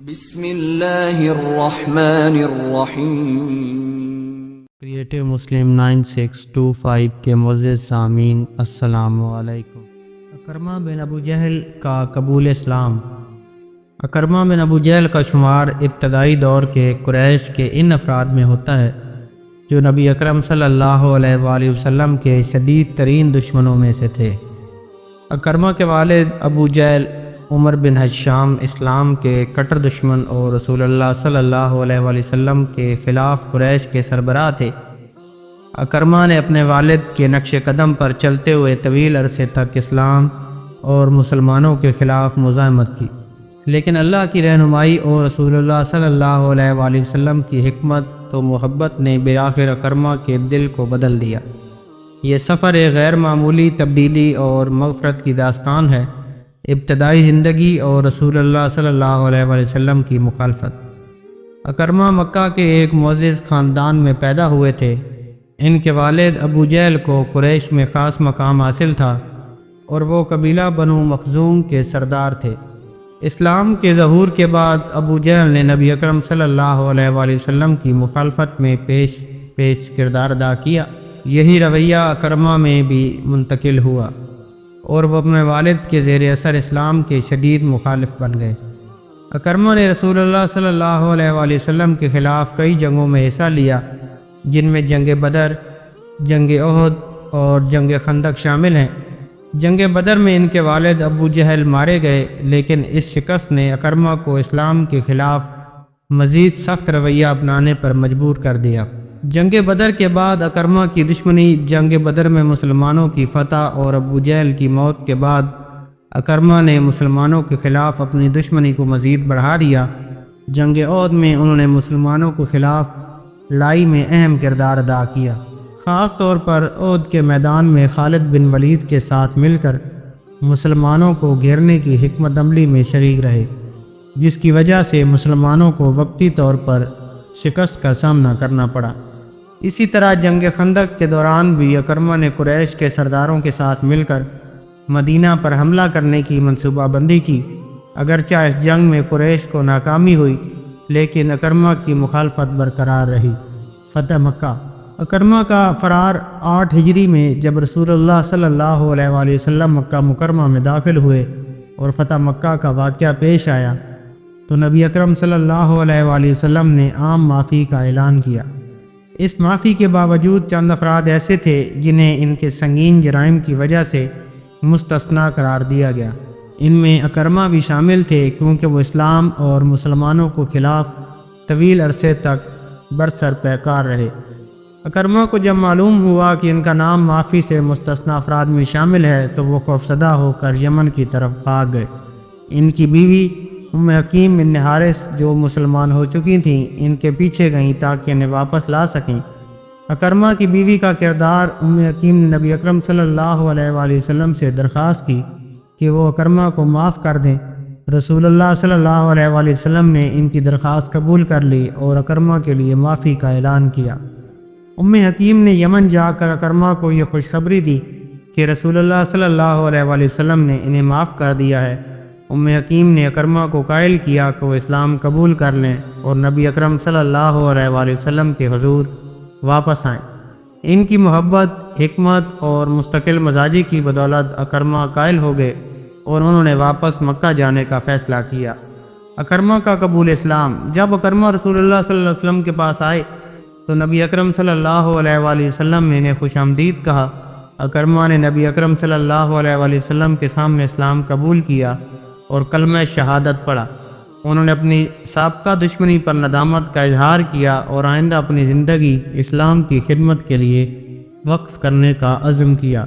بسم اللہ الرحمن الرحیم۔ کریٹو مسلم 9625 کے معزز سامعین السلام علیکم۔ اکرمہ بن ابو جہل کا قبول اسلام۔ اکرمہ بن ابو جہل کا شمار ابتدائی دور کے قریش کے ان افراد میں ہوتا ہے جو نبی اکرم صلی اللہ علیہ وآلہ وسلم کے شدید ترین دشمنوں میں سے تھے۔ اکرمہ کے والد ابو جہل عمر بن حشام اسلام کے کٹر دشمن اور رسول اللہ صلی اللہ علیہ وآلہ وسلم کے خلاف قریش کے سربراہ تھے۔ اکرمہ نے اپنے والد کے نقش قدم پر چلتے ہوئے طویل عرصے تک اسلام اور مسلمانوں کے خلاف مزاحمت کی، لیکن اللہ کی رہنمائی اور رسول اللہ صلی اللہ علیہ وآلہ وسلم کی حکمت و محبت نے بالآخر اکرمہ کے دل کو بدل دیا۔ یہ سفر ایک غیر معمولی تبدیلی اور مغفرت کی داستان ہے، ابتدائی زندگی اور رسول اللہ صلی اللہ علیہ وآلہ وسلم کی مخالفت۔ اکرمہ مکہ کے ایک معزز خاندان میں پیدا ہوئے تھے۔ ان کے والد ابو جہل کو قریش میں خاص مقام حاصل تھا اور وہ قبیلہ بنو مخزوم کے سردار تھے۔ اسلام کے ظہور کے بعد ابو جہل نے نبی اکرم صلی اللہ علیہ وآلہ وسلم کی مخالفت میں پیش کردار ادا کیا۔ یہی رویہ اکرمہ میں بھی منتقل ہوا اور وہ اپنے والد کے زیر اثر اسلام کے شدید مخالف بن گئے۔ اکرمہ نے رسول اللہ صلی اللہ علیہ وآلہ وسلم کے خلاف کئی جنگوں میں حصہ لیا، جن میں جنگ بدر، جنگ احد اور جنگ خندق شامل ہیں۔ جنگ بدر میں ان کے والد ابو جہل مارے گئے، لیکن اس شکست نے اکرمہ کو اسلام کے خلاف مزید سخت رویہ اپنانے پر مجبور کر دیا۔ جنگ بدر کے بعد اکرمہ کی دشمنی، جنگ بدر میں مسلمانوں کی فتح اور ابو جہل کی موت کے بعد اکرمہ نے مسلمانوں کے خلاف اپنی دشمنی کو مزید بڑھا دیا۔ جنگ احد میں انہوں نے مسلمانوں کے خلاف لڑائی میں اہم کردار ادا کیا، خاص طور پر احد کے میدان میں خالد بن ولید کے ساتھ مل کر مسلمانوں کو گھیرنے کی حکمت عملی میں شریک رہے، جس کی وجہ سے مسلمانوں کو وقتی طور پر شکست کا سامنا کرنا پڑا۔ اسی طرح جنگ خندق کے دوران بھی اکرمہ نے قریش کے سرداروں کے ساتھ مل کر مدینہ پر حملہ کرنے کی منصوبہ بندی کی۔ اگرچہ اس جنگ میں قریش کو ناکامی ہوئی، لیکن اکرمہ کی مخالفت برقرار رہی۔ فتح مکہ۔ اکرمہ کا فرار 8 ہجری میں جب رسول اللہ صلی اللہ علیہ وآلہ وسلم مکہ مکرمہ میں داخل ہوئے اور فتح مکہ کا واقعہ پیش آیا تو نبی اکرم صلی اللہ علیہ وآلہ وسلم نے عام معافی کا اعلان کیا۔ اس معافی کے باوجود چند افراد ایسے تھے جنہیں ان کے سنگین جرائم کی وجہ سے مستثنیٰ قرار دیا گیا۔ ان میں اکرمہ بھی شامل تھے، کیونکہ وہ اسلام اور مسلمانوں کو خلاف طویل عرصے تک برسر پیکار رہے۔ اکرمہ کو جب معلوم ہوا کہ ان کا نام معافی سے مستثنیٰ افراد میں شامل ہے تو وہ خوفزدہ ہو کر یمن کی طرف بھاگ گئے۔ ان کی بیوی ام حکیم بن حارث جو مسلمان ہو چکی تھیں، ان کے پیچھے گئیں تاکہ انہیں واپس لا سکیں۔ اکرمہ کی بیوی کا کردار ام حکیم نے نبی اکرم صلی اللہ علیہ وآلہ وسلم سے درخواست کی کہ وہ اکرمہ کو معاف کر دیں۔ رسول اللہ صلی اللہ علیہ وآلہ وسلم نے ان کی درخواست قبول کر لی اور اکرمہ کے لیے معافی کا اعلان کیا۔ ام حکیم نے یمن جا کر اکرمہ کو یہ خوشخبری دی کہ رسول اللہ صلی اللہ علیہ وآلہ وسلم نے انہیں معاف کر دیا ہے۔ ام حکیم نے اکرمہ کو قائل کیا کہ وہ اسلام قبول کر لیں اور نبی اکرم صلی اللہ علیہ وآلہ وسلم کے حضور واپس آئیں۔ ان کی محبت، حکمت اور مستقل مزاجی کی بدولت اکرمہ قائل ہو گئے اور انہوں نے واپس مکہ جانے کا فیصلہ کیا۔ اکرمہ کا قبول اسلام۔ جب اکرمہ رسول اللہ صلی اللہ علیہ وسلم کے پاس آئے تو نبی اکرم صلی اللہ علیہ وآلہ وسلم نے انہیں خوش آمدید کہا۔ اکرمہ نے نبی اکرم صلی اللہ علیہ وآلہ وسلم کے سامنے اسلام قبول کیا اور کلمہ شہادت پڑھا۔ انہوں نے اپنی سابقہ دشمنی پر ندامت کا اظہار کیا اور آئندہ اپنی زندگی اسلام کی خدمت کے لیے وقف کرنے کا عزم کیا۔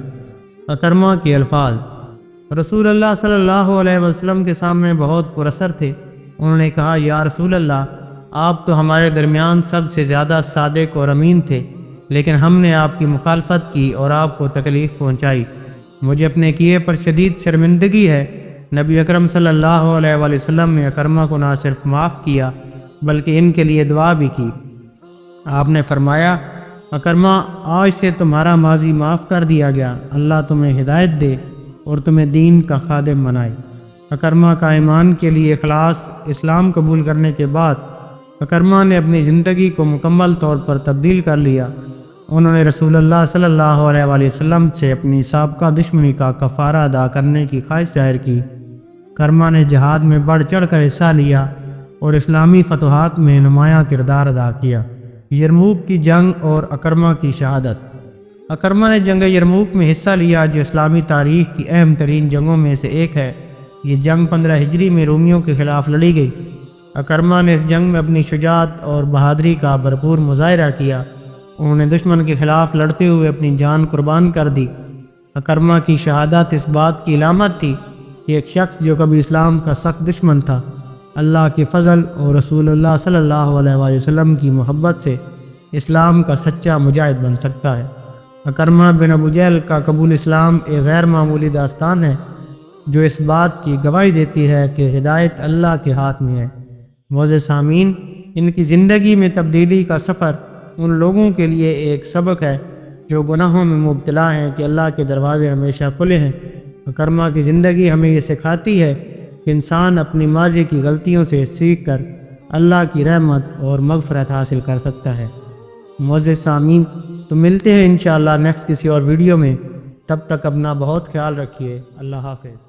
اکرمہ کے الفاظ۔ رسول اللہ صلی اللہ علیہ وسلم کے سامنے بہت پراثر تھے۔ انہوں نے کہا، یا رسول اللہ، آپ تو ہمارے درمیان سب سے زیادہ صادق اور امین تھے، لیکن ہم نے آپ کی مخالفت کی اور آپ کو تکلیف پہنچائی۔ مجھے اپنے کیے پر شدید شرمندگی ہے۔ نبی اکرم صلی اللہ علیہ وآلہ وسلم نے اکرمہ کو نہ صرف معاف کیا بلکہ ان کے لیے دعا بھی کی۔ آپ نے فرمایا، اکرمہ، آج سے تمہارا ماضی معاف کر دیا گیا، اللہ تمہیں ہدایت دے اور تمہیں دین کا خادم بنائے۔ اکرمہ کا ایمان کے لیے اخلاص اسلام قبول کرنے کے بعد اکرمہ نے اپنی زندگی کو مکمل طور پر تبدیل کر لیا۔ انہوں نے رسول اللہ صلی اللہ علیہ وآلہ وسلم سے اپنی سابقہ دشمنی کا کفارہ ادا کرنے کی خواہش ظاہر کی۔ اکرمہ نے جہاد میں بڑھ چڑھ کر حصہ لیا اور اسلامی فتوحات میں نمایاں کردار ادا کیا۔ یرموک کی جنگ اور اکرمہ کی شہادت۔ اکرمہ نے جنگ یرموک میں حصہ لیا، جو اسلامی تاریخ کی اہم ترین جنگوں میں سے ایک ہے۔ یہ جنگ 15 ہجری میں رومیوں کے خلاف لڑی گئی۔ اکرمہ نے اس جنگ میں اپنی شجاعت اور بہادری کا بھرپور مظاہرہ کیا۔ انہوں نے دشمن کے خلاف لڑتے ہوئے اپنی جان قربان کر دی۔ اکرمہ کی شہادت اس بات کی علامت تھی کہ ایک شخص جو کبھی اسلام کا سخت دشمن تھا، اللہ کے فضل اور رسول اللہ صلی اللہ علیہ وآلہ وسلم کی محبت سے اسلام کا سچا مجاہد بن سکتا ہے۔ اکرمہ بن ابو جہل کا قبول اسلام ایک غیر معمولی داستان ہے جو اس بات کی گواہی دیتی ہے کہ ہدایت اللہ کے ہاتھ میں ہے۔ معزز سامعین، ان کی زندگی میں تبدیلی کا سفر ان لوگوں کے لیے ایک سبق ہے جو گناہوں میں مبتلا ہیں کہ اللہ کے دروازے ہمیشہ کھلے ہیں۔ اکرمہ کی زندگی ہمیں یہ سکھاتی ہے کہ انسان اپنی ماضی کی غلطیوں سے سیکھ کر اللہ کی رحمت اور مغفرت حاصل کر سکتا ہے۔ معزز سامعین، تو ملتے ہیں انشاءاللہ نیکسٹ کسی اور ویڈیو میں۔ تب تک اپنا بہت خیال رکھیے۔ اللہ حافظ۔